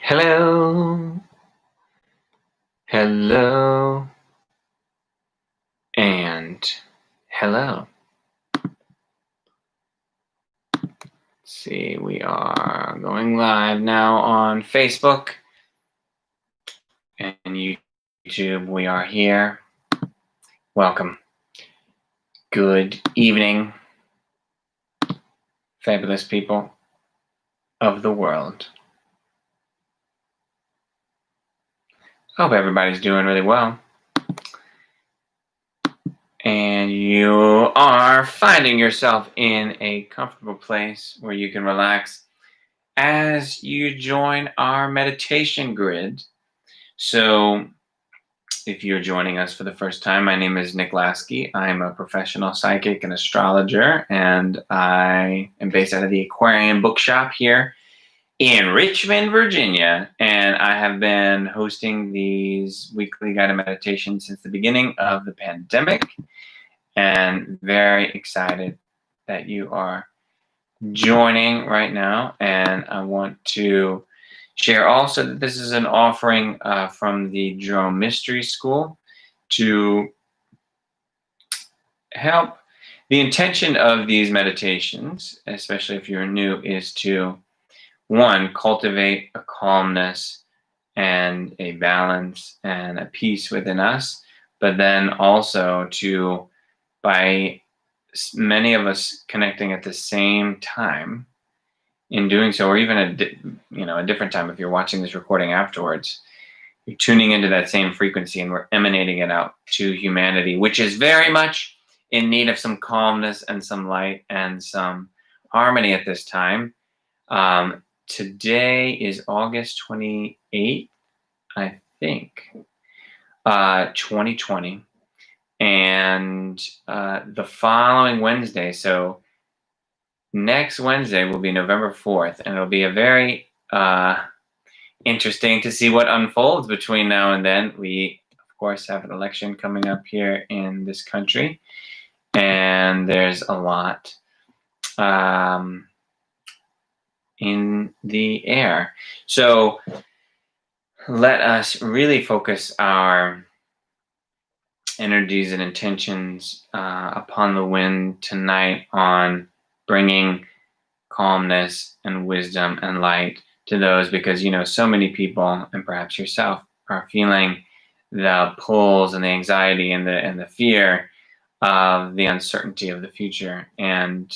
Hello, hello, and hello. Let's see, we are going live now on Facebook and YouTube. We are here. Welcome. Good evening, fabulous people of the world. Hope everybody's doing really well. And you are finding yourself in a comfortable place where you can relax as you join our meditation grid. So if you're joining us for the first time, my name is Nick Lasky. I'm a professional psychic and astrologer, and I am based out of the Aquarian Bookshop here in Richmond, Virginia. And I have been hosting these weekly guided meditations since the beginning of the pandemic, and very excited that you are joining right now. And I want to share also that this is an offering from the Jerome Mystery School to help. The intention of these meditations, especially if you're new, is to, one, cultivate a calmness and a balance and a peace within us, but then also to, by many of us connecting at the same time, in doing so, or even a different time, if you're watching this recording afterwards, you're tuning into that same frequency and we're emanating it out to humanity, which is very much in need of some calmness and some light and some harmony at this time. Today is August 28th, I think, 2020. And the following Wednesday, so next Wednesday will be November 4th, and it'll be a very interesting to see what unfolds between now and then. We, of course, have an election coming up here in this country, and there's a lot in the air. So let us really focus our energies and intentions upon the wind tonight on bringing calmness and wisdom and light to those, because so many people, and perhaps yourself, are feeling the pulls and the anxiety and the fear of the uncertainty of the future. And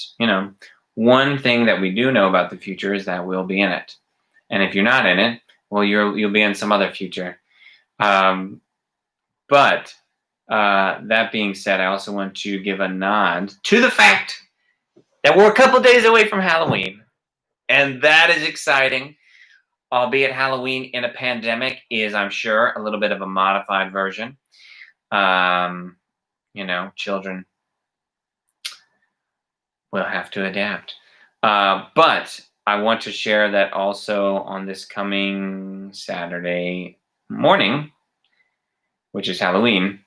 one thing that we do know about the future is that we'll be in it, and if you're not in it, well, you'll be in some other future. But that being said, I also want to give a nod to the fact that we're a couple days away from Halloween, and that is exciting. Albeit Halloween in a pandemic is, I'm sure, a little bit of a modified version. Children will have to adapt. But I want to share that also on this coming Saturday morning, which is Halloween,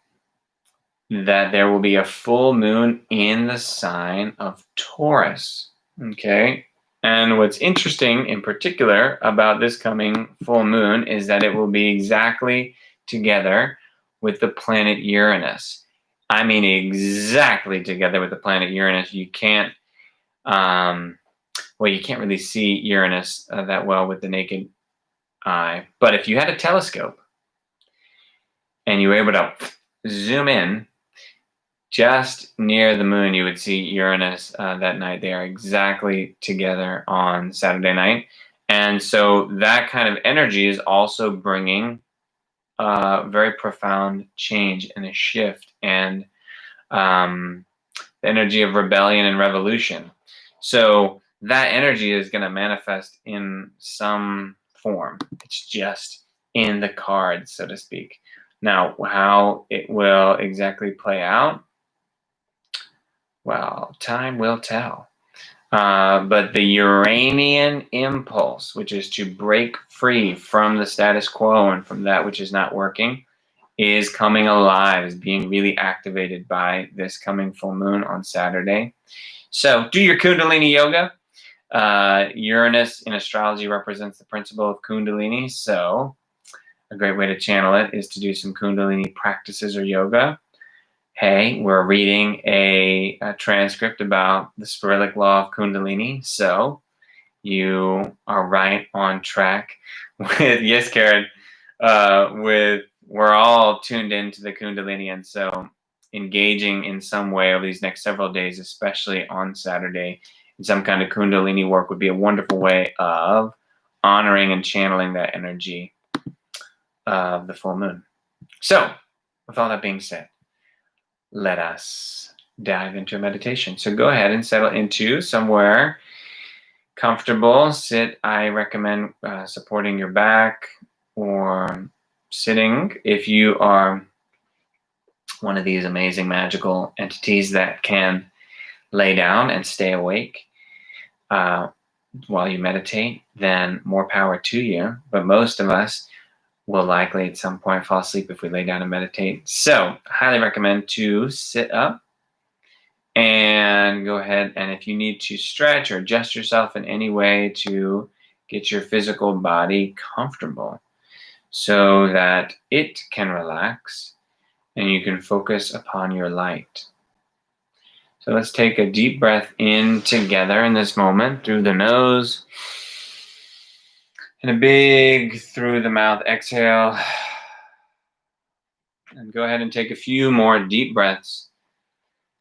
that there will be a full moon in the sign of Taurus. Okay. And what's interesting in particular about this coming full moon is that it will be exactly together with the planet Uranus. I mean, exactly together with the planet Uranus. You can't, you can't really see Uranus that well with the naked eye. But if you had a telescope and you were able to zoom in just near the moon, you would see Uranus that night. They are exactly together on Saturday night. And so that kind of energy is also bringing very profound change and a shift, and the energy of rebellion and revolution. So that energy is going to manifest in some form. It's just in the cards, so to speak. Now, how it will exactly play out, well, time will tell. But the Uranian impulse, which is to break free from the status quo and from that which is not working, is coming alive, is being really activated by this coming full moon on Saturday. So do your Kundalini yoga. Uranus in astrology represents the principle of Kundalini, so a great way to channel it is to do some Kundalini practices or yoga. Hey, we're reading a transcript about the Cyrillic law of Kundalini, so you are right on track with, yes, Karen, we're all tuned into the Kundalini, and so engaging in some way over these next several days, especially on Saturday, in some kind of Kundalini work would be a wonderful way of honoring and channeling that energy of the full moon. So, with all that being said, let us dive into a meditation. So go ahead and settle into somewhere comfortable. Sit, I recommend supporting your back or sitting if you are one of these amazing magical entities that can lay down and stay awake while you meditate, then more power to you. But most of us will likely at some point fall asleep if we lay down and meditate. So I highly recommend to sit up and go ahead, and if you need to stretch or adjust yourself in any way to get your physical body comfortable so that it can relax and you can focus upon your light. So let's take a deep breath in together in this moment through the nose and a big through the mouth exhale. And go ahead and take a few more deep breaths,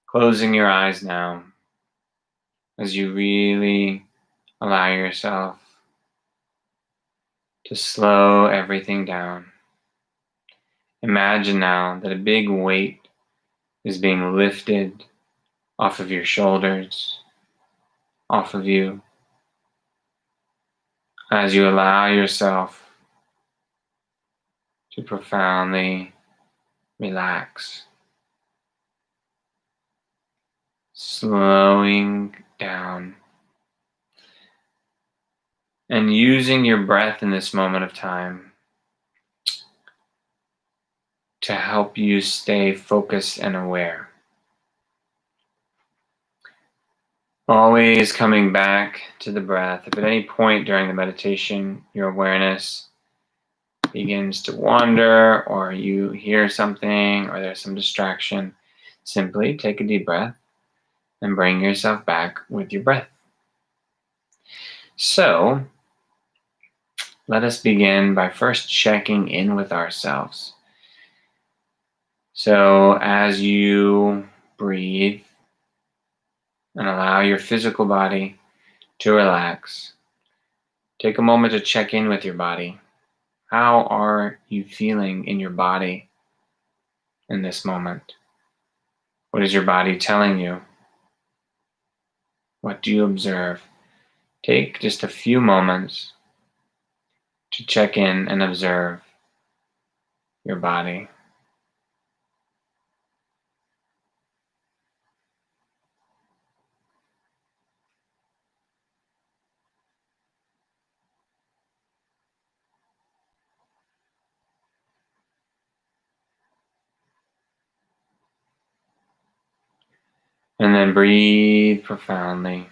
closing your eyes now as you really allow yourself to slow everything down. Imagine now that a big weight is being lifted off of your shoulders, off of you, as you allow yourself to profoundly relax, slowing down, and using your breath in this moment of time to help you stay focused and aware. Always coming back to the breath. If at any point during the meditation your awareness begins to wander, or you hear something, or there's some distraction, simply take a deep breath and bring yourself back with your breath. So, let us begin by first checking in with ourselves. So, as you breathe and allow your physical body to relax, take a moment to check in with your body. How are you feeling in your body in this moment? What is your body telling you? What do you observe? Take just a few moments to check in and observe your body. And then breathe profoundly.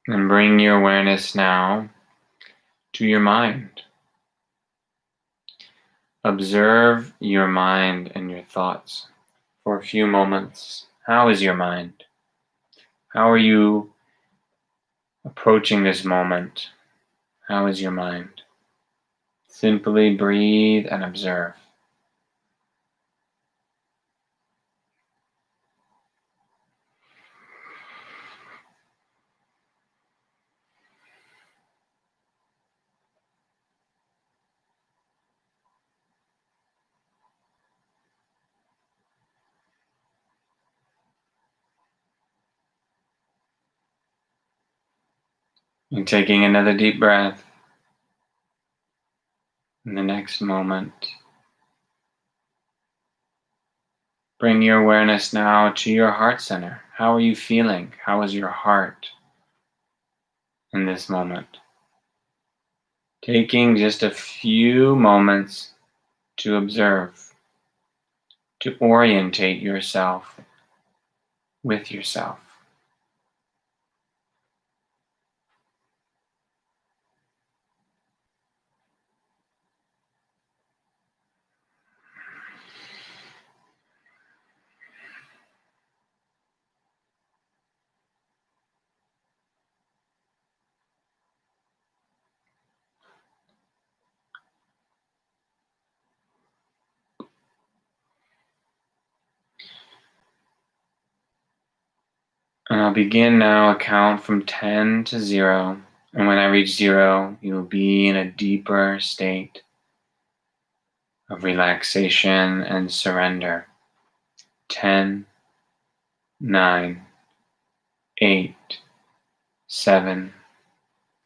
And bring your awareness now to your mind. Observe your mind and your thoughts for a few moments. How is your mind? How are you approaching this moment? How is your mind? Simply breathe and observe. And taking another deep breath in the next moment. Bring your awareness now to your heart center. How are you feeling? How is your heart in this moment? Taking just a few moments to observe, to orientate yourself with yourself. And I'll begin now a count from 10 to 0. And when I reach 0, you'll be in a deeper state of relaxation and surrender. 10, 9, 8, 7,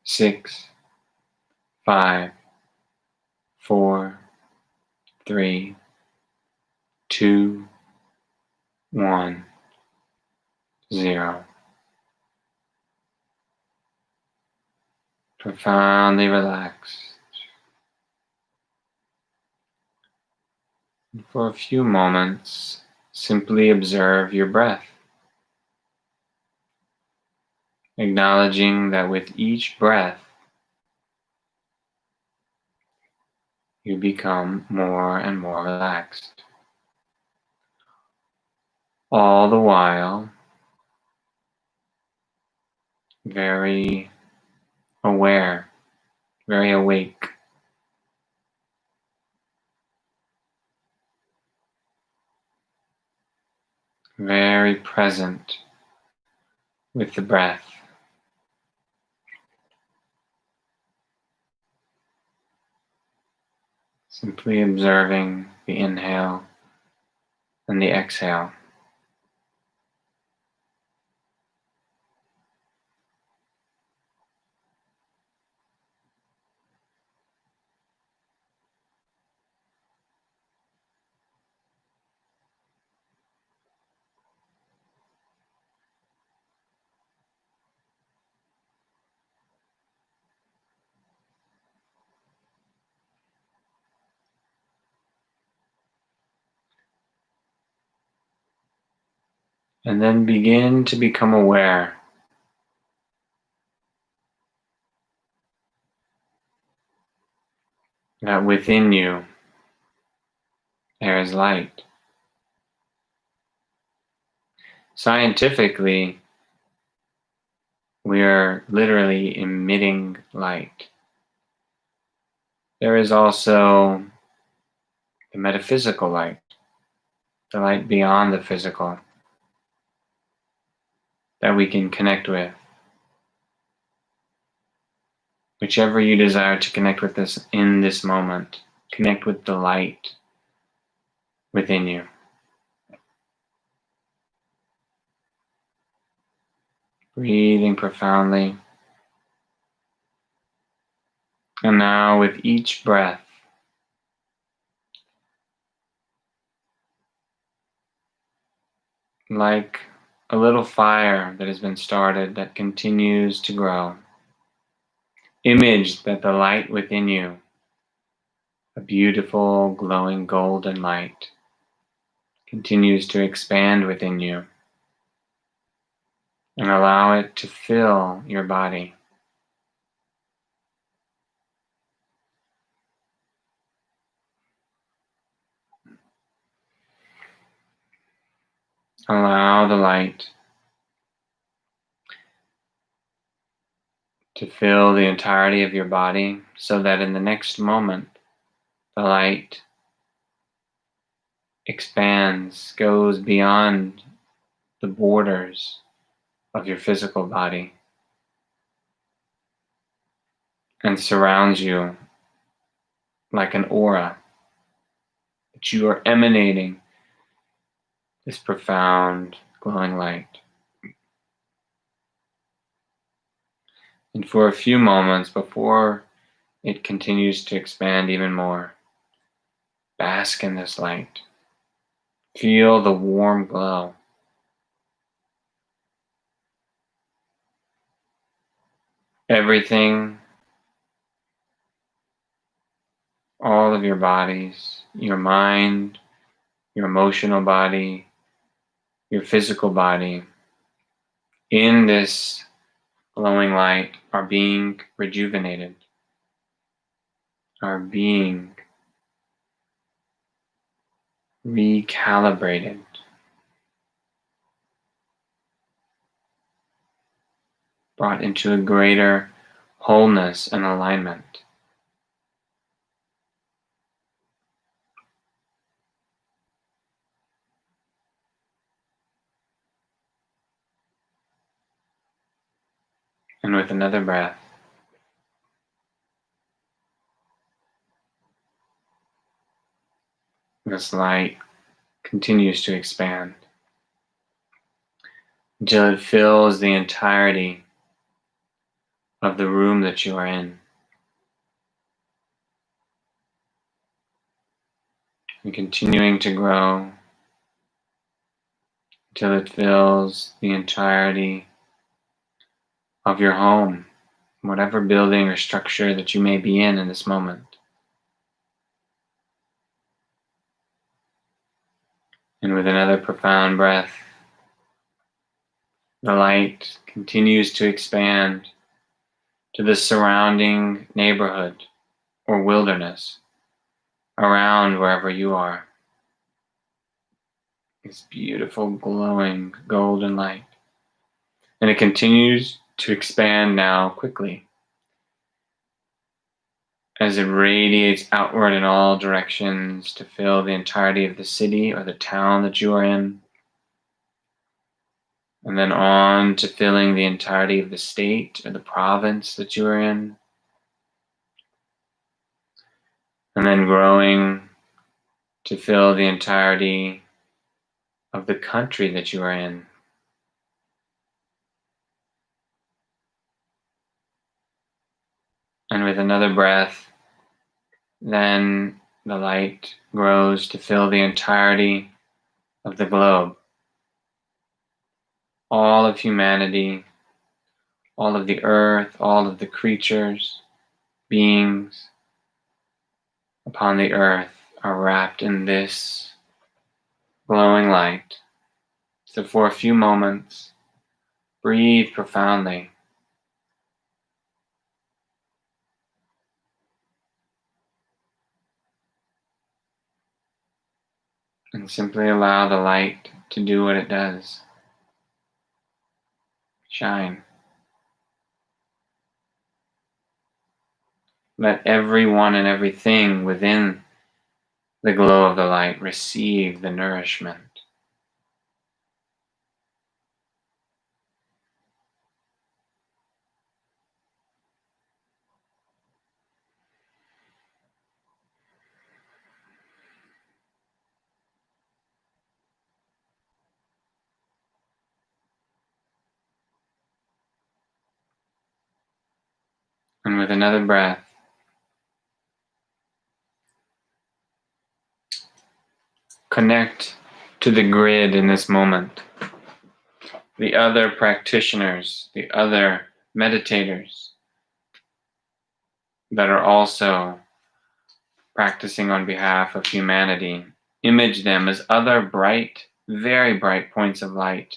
6, 5, 4, 3, 2, 1, 0. Profoundly relaxed. And for a few moments, simply observe your breath, acknowledging that with each breath, you become more and more relaxed. All the while, very aware, very awake. Very present with the breath. Simply observing the inhale and the exhale. And then begin to become aware that within you there is light. Scientifically, we are literally emitting light. There is also the metaphysical light, the light beyond the physical, that we can connect with. Whichever you desire to connect with this in this moment, connect with the light within you. Breathing profoundly. And now with each breath, like a little fire that has been started that continues to grow, image that the light within you, a beautiful glowing golden light, continues to expand within you, and allow it to fill your body. Allow the light to fill the entirety of your body so that in the next moment, the light expands, goes beyond the borders of your physical body and surrounds you like an aura, that you are emanating this profound glowing light. And for a few moments before it continues to expand even more, bask in this light. Feel the warm glow. Everything, all of your bodies, your mind, your emotional body, your physical body, in this glowing light are being rejuvenated, are being recalibrated, brought into a greater wholeness and alignment. And with another breath, this light continues to expand until it fills the entirety of the room that you are in. And continuing to grow until it fills the entirety of your home, whatever building or structure that you may be in this moment. And with another profound breath, the light continues to expand to the surrounding neighborhood or wilderness around wherever you are. This beautiful glowing golden light. And it continues to expand now quickly as it radiates outward in all directions to fill the entirety of the city or the town that you are in. And then on to filling the entirety of the state or the province that you are in. And then growing to fill the entirety of the country that you are in. And with another breath, then the light grows to fill the entirety of the globe. All of humanity, all of the earth, all of the creatures, beings upon the earth are wrapped in this glowing light. So for a few moments, breathe profoundly. And simply allow the light to do what it does. Shine. Let everyone and everything within the glow of the light receive the nourishment. And with another breath, connect to the grid in this moment. The other practitioners, the other meditators that are also practicing on behalf of humanity. Image them as other bright, very bright points of light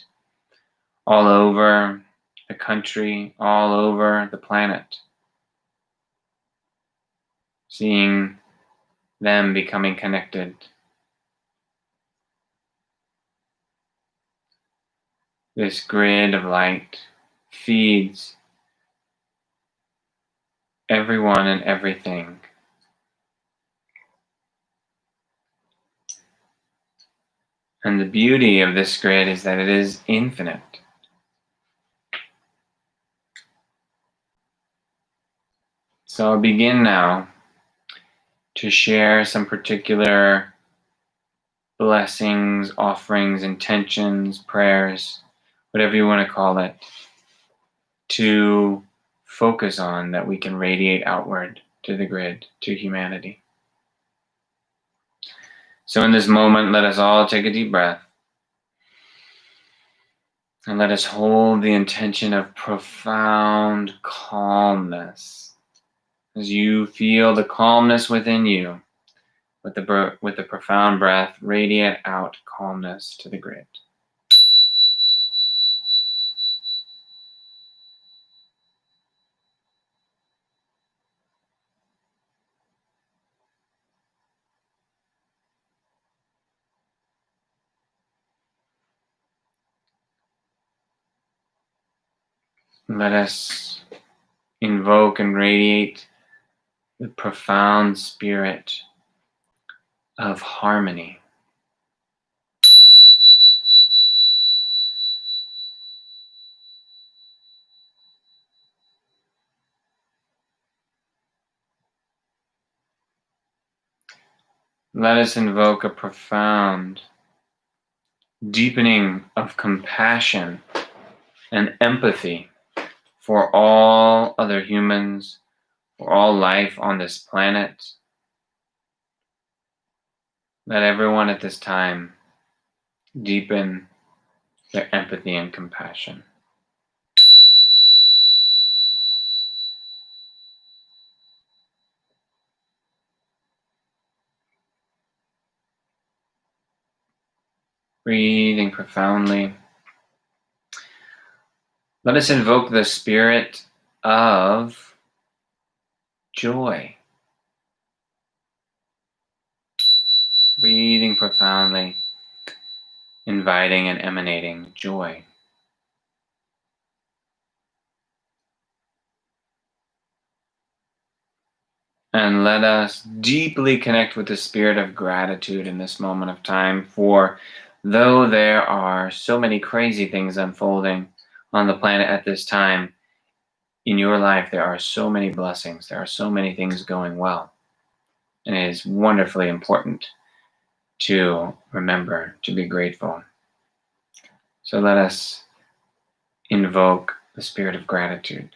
all over the country, all over the planet. Seeing them becoming connected. This grid of light feeds everyone and everything. And the beauty of this grid is that it is infinite. So I'll begin now to share some particular blessings, offerings, intentions, prayers, whatever you want to call it, to focus on that we can radiate outward to the grid, to humanity. So in this moment, let us all take a deep breath. And let us hold the intention of profound calmness. As you feel the calmness within you, with the profound breath, radiate out calmness to the grid. Let us invoke and radiate the profound spirit of harmony. Let us invoke a profound deepening of compassion and empathy for all other humans, for all life on this planet. Let everyone at this time deepen their empathy and compassion. Breathing profoundly. Let us invoke the spirit of joy. Breathing profoundly, inviting and emanating joy. And let us deeply connect with the spirit of gratitude in this moment of time, for though there are so many crazy things unfolding on the planet at this time, in your life there are so many blessings, there are so many things going well. And it is wonderfully important to remember to be grateful. So let us invoke the spirit of gratitude.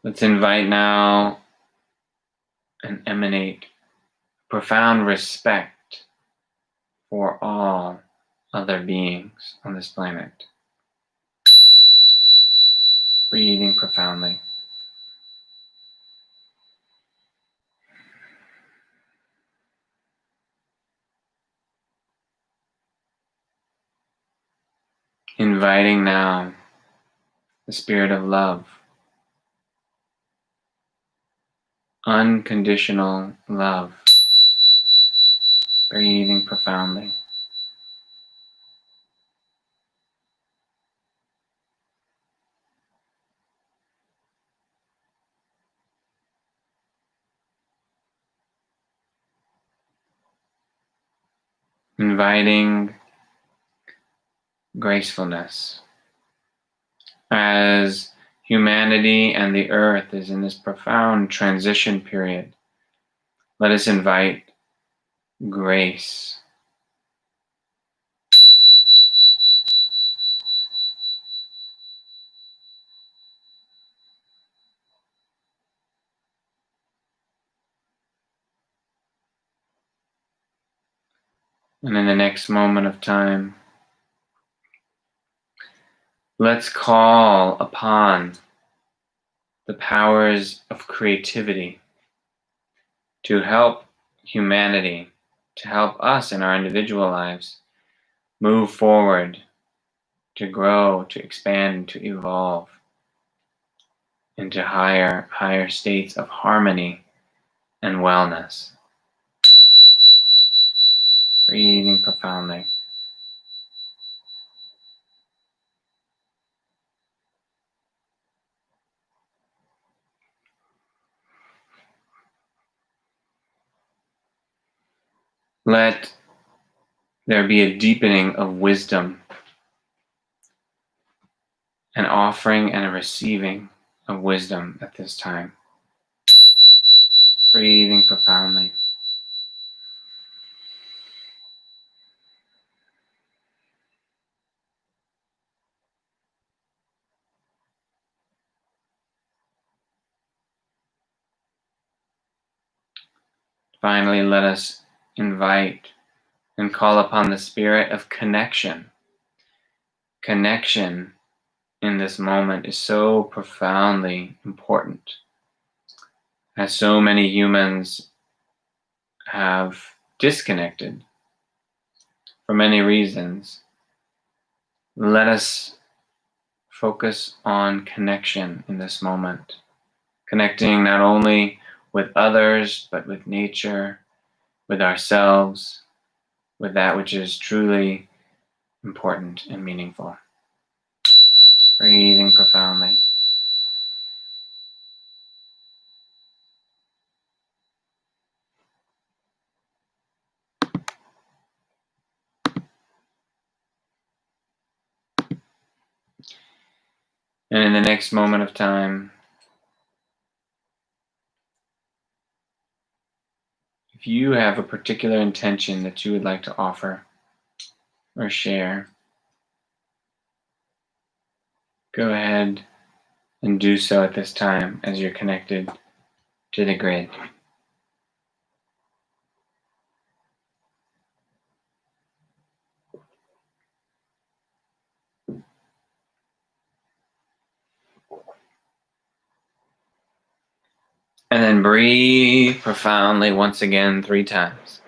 Let's invite now and emanate profound respect for all other beings on this planet. Breathing profoundly. Inviting now the spirit of love. Unconditional love. Breathing profoundly. Inviting gracefulness. As humanity and the earth is in this profound transition period, let us invite grace. And in the next moment of time, let's call upon the powers of creativity to help humanity, to help us in our individual lives move forward, to grow, to expand, to evolve into higher states of harmony and wellness. Breathing profoundly. Let there be a deepening of wisdom, an offering and a receiving of wisdom at this time. Breathing profoundly. Finally, let us invite and call upon the spirit of connection. Connection in this moment is so profoundly important, as so many humans have disconnected for many reasons. Let us focus on connection in this moment. Connecting not only with others, but with nature, with ourselves, with that which is truly important and meaningful. Breathing profoundly. And in the next moment of time, if you have a particular intention that you would like to offer or share, go ahead and do so at this time as you're connected to the grid. And then breathe profoundly once again 3 times.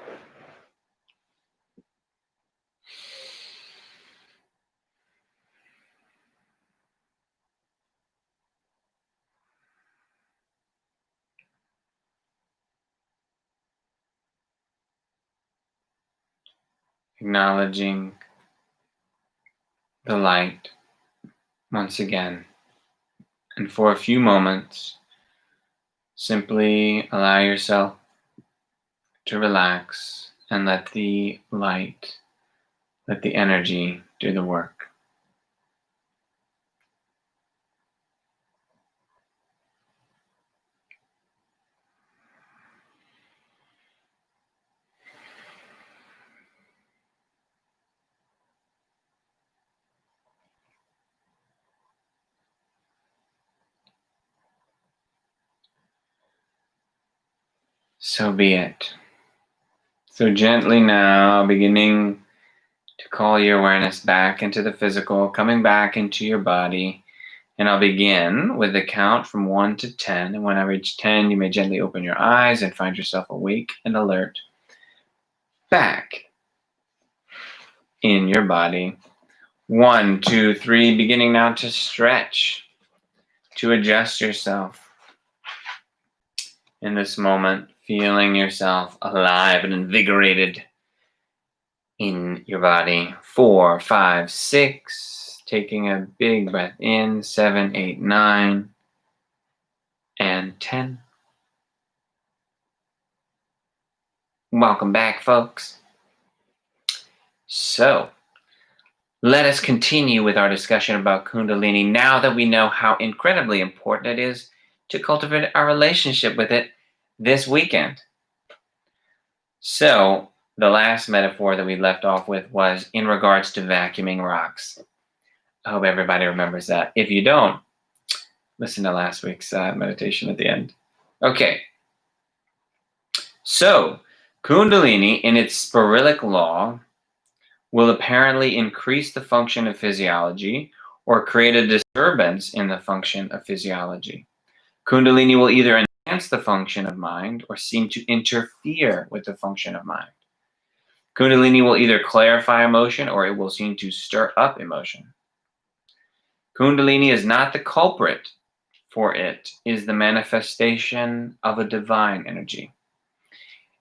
Acknowledging the light once again. And for a few moments, simply allow yourself to relax and let the light, let the energy do the work. So be it. So gently now, beginning to call your awareness back into the physical, coming back into your body. And I'll begin with the count from 1 to 10. And when I reach 10, you may gently open your eyes and find yourself awake and alert. Back in your body. 1, 2, 3, beginning now to stretch, to adjust yourself in this moment, feeling yourself alive and invigorated in your body. 4, 5, 6, taking a big breath in. 7, 8, 9, and 10. Welcome back, folks. So, let us continue with our discussion about Kundalini now that we know how incredibly important it is to cultivate our relationship with it this weekend. So, the last metaphor that we left off with was in regards to vacuuming rocks. I hope everybody remembers that. If you don't, listen to last week's meditation at the end. Okay. So, Kundalini, in its Spiralic law, will apparently increase the function of physiology or create a disturbance in the function of physiology. Kundalini will either enhance the function of mind or seem to interfere with the function of mind. Kundalini will either clarify emotion or it will seem to stir up emotion. Kundalini is not the culprit, for it is the manifestation of a divine energy.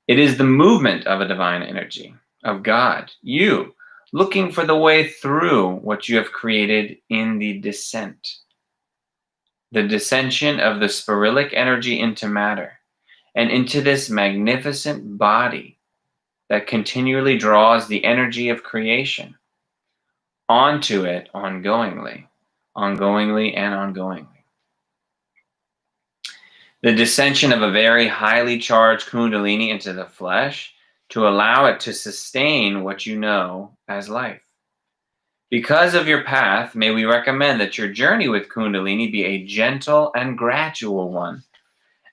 It is the movement of a divine energy, of God, you, looking for the way through what you have created in the descent. The descension of the spiralic energy into matter and into this magnificent body that continually draws the energy of creation onto it ongoingly and ongoingly. The descension of a very highly charged Kundalini into the flesh to allow it to sustain what you know as life. Because of your path, may we recommend that your journey with Kundalini be a gentle and gradual one,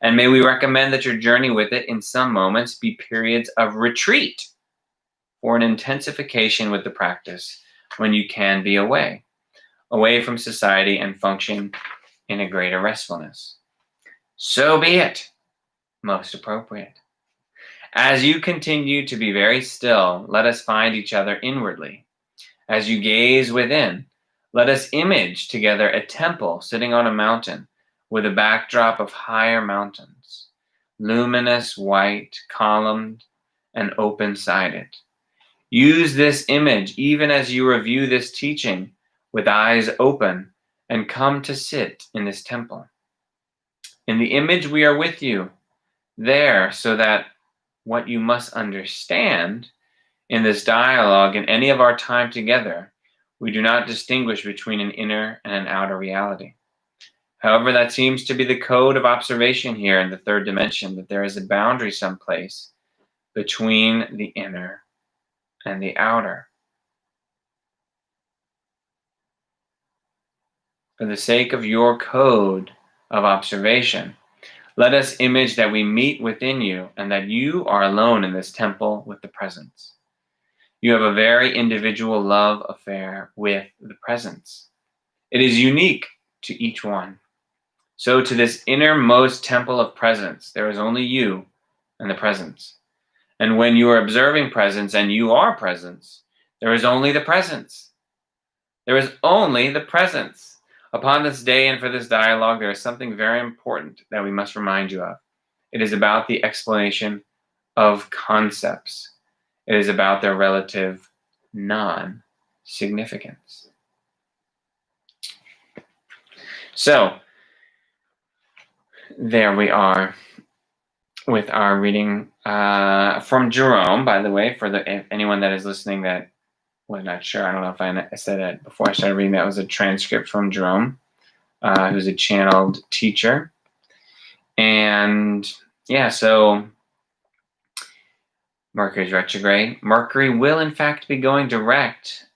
And may we recommend that your journey with it in some moments be periods of retreat or an intensification with the practice when you can be away from society and function in a greater restfulness. So be it, most appropriate. As you continue to be very still, let us find each other inwardly. As you gaze within, let us image together a temple sitting on a mountain with a backdrop of higher mountains, luminous, white, columned, and open-sided. Use this image even as you review this teaching with eyes open and come to sit in this temple. In the image we are with you there, so that what you must understand in this dialogue in any of our time together, we do not distinguish between an inner and an outer reality. However, that seems to be the code of observation here in the third dimension, that there is a boundary someplace between the inner and the outer. For the sake of your code of observation, let us image that we meet within you and that you are alone in this temple with the presence. You have a very individual love affair with the presence. It is unique to each one. So to this innermost temple of presence, there is only you and the presence. And when you are observing presence and you are presence, there is only the presence. There is only the presence. Upon this day and for this dialogue, there is something very important that we must remind you of. It is about the explanation of concepts. It is about their relative non-significance. So, there we are with our reading from Jerome, by the way, for anyone that is listening that was not sure. I don't know if I said it before I started reading. That was a transcript from Jerome, who's a channeled teacher. And yeah, so Mercury's retrograde. Mercury will, in fact, be going direct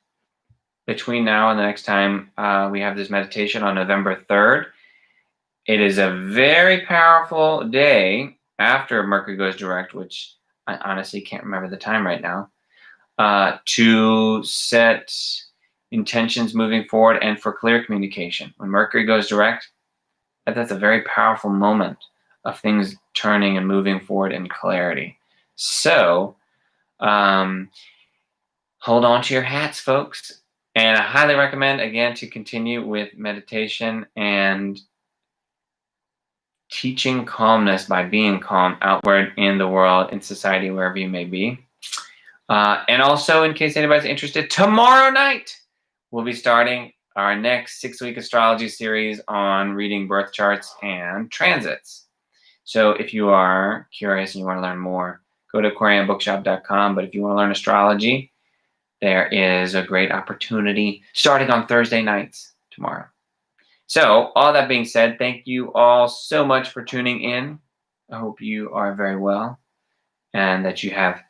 between now and the next time we have this meditation on November 3rd. It is a very powerful day after Mercury goes direct, which I honestly can't remember the time right now, to set intentions moving forward and for clear communication. When Mercury goes direct, that's a very powerful moment of things turning and moving forward in clarity. So, hold on to your hats, folks. And I highly recommend, again, to continue with meditation and teaching calmness by being calm outward in the world, in society, wherever you may be. And also, in case anybody's interested, tomorrow night we'll be starting our next 6-week astrology series on reading birth charts and transits. So if you are curious and you want to learn more, go to aquariumbookshop.com. But if you want to learn astrology, there is a great opportunity starting on Thursday nights tomorrow. So, all that being said, thank you all so much for tuning in. I hope you are very well and that you have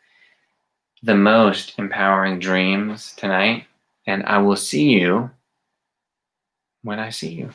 the most empowering dreams tonight. And I will see you when I see you.